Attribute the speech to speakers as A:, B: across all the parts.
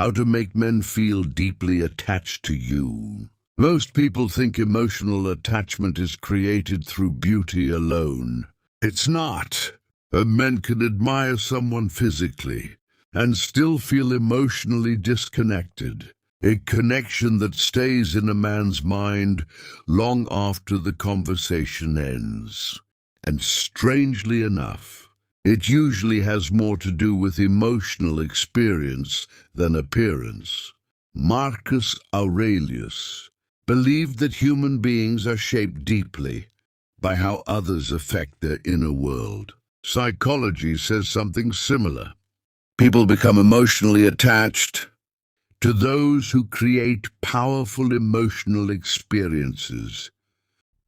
A: How to make men feel deeply attached to you. Most people think emotional attachment is created through beauty alone. It's not. Men can admire someone physically and still feel emotionally disconnected. A connection that stays in a man's mind long after the conversation ends. And strangely enough, it usually has more to do with emotional experience than appearance. Marcus Aurelius believed that human beings are shaped deeply by how others affect their inner world. Psychology says something similar. People become emotionally attached to those who create powerful emotional experiences.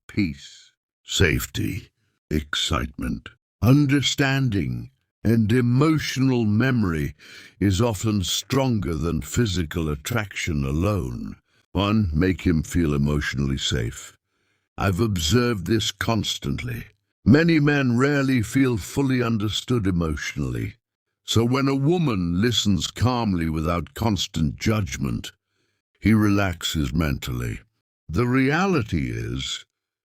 A: Peace, safety, excitement, understanding, and emotional memory is often stronger than physical attraction alone. 1. Make him feel emotionally safe. I've observed this constantly. Many men rarely feel fully understood emotionally. So when a woman listens calmly without constant judgment, he relaxes mentally. The reality is,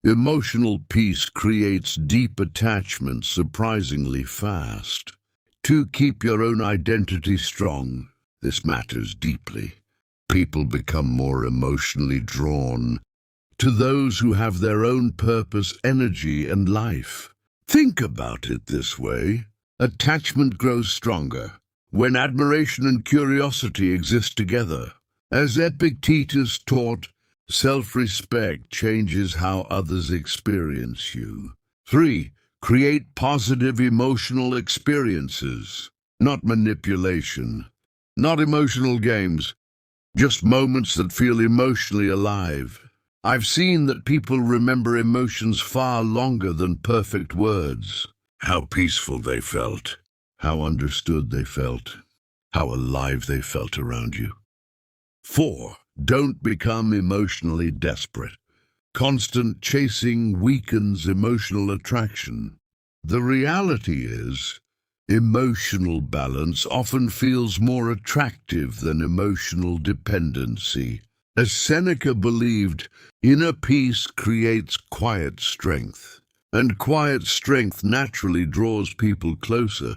A: emotional peace creates deep attachment surprisingly fast. 2. Keep your own identity strong. This matters deeply. People become more emotionally drawn to those who have their own purpose, energy, and life. Think about it this way. Attachment grows stronger when admiration and curiosity exist together. As Epictetus taught, self-respect changes how others experience you. 3. Create positive emotional experiences, not manipulation, not emotional games, just moments that feel emotionally alive. I've seen that people remember emotions far longer than perfect words. How peaceful they felt, how understood they felt, how alive they felt around you. 4. Don't become emotionally desperate. Constant chasing weakens emotional attraction. The reality is, emotional balance often feels more attractive than emotional dependency. As Seneca believed, inner peace creates quiet strength, and quiet strength naturally draws people closer.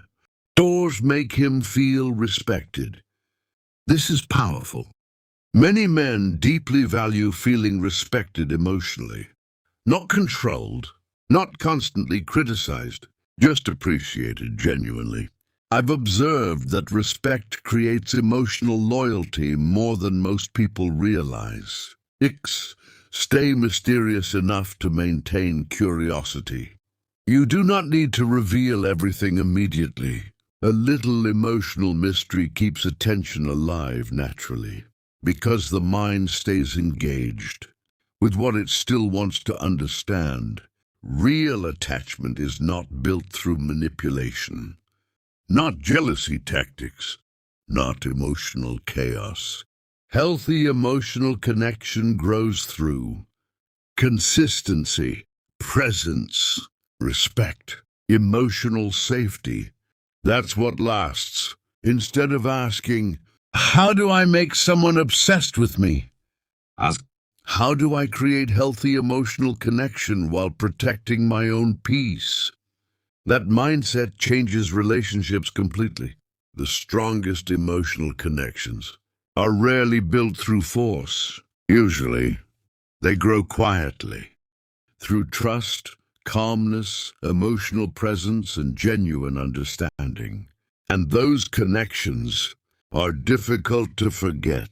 A: Doors make him feel respected. This is powerful. Many men deeply value feeling respected emotionally, not controlled, not constantly criticized, just appreciated genuinely. I've observed that respect creates emotional loyalty more than most people realize. 6. Stay mysterious enough to maintain curiosity. You do not need to reveal everything immediately. A little emotional mystery keeps attention alive naturally, because the mind stays engaged with what it still wants to understand. Real attachment is not built through manipulation, not jealousy tactics, not emotional chaos. Healthy emotional connection grows through consistency, presence, respect, emotional safety. That's what lasts. Instead of asking, how do I make someone obsessed with me? Ask, how do I create healthy emotional connection while protecting my own peace? That mindset changes relationships completely. The strongest emotional connections are rarely built through force. Usually, they grow quietly, through trust, calmness, emotional presence, and genuine understanding. And those connections are difficult to forget.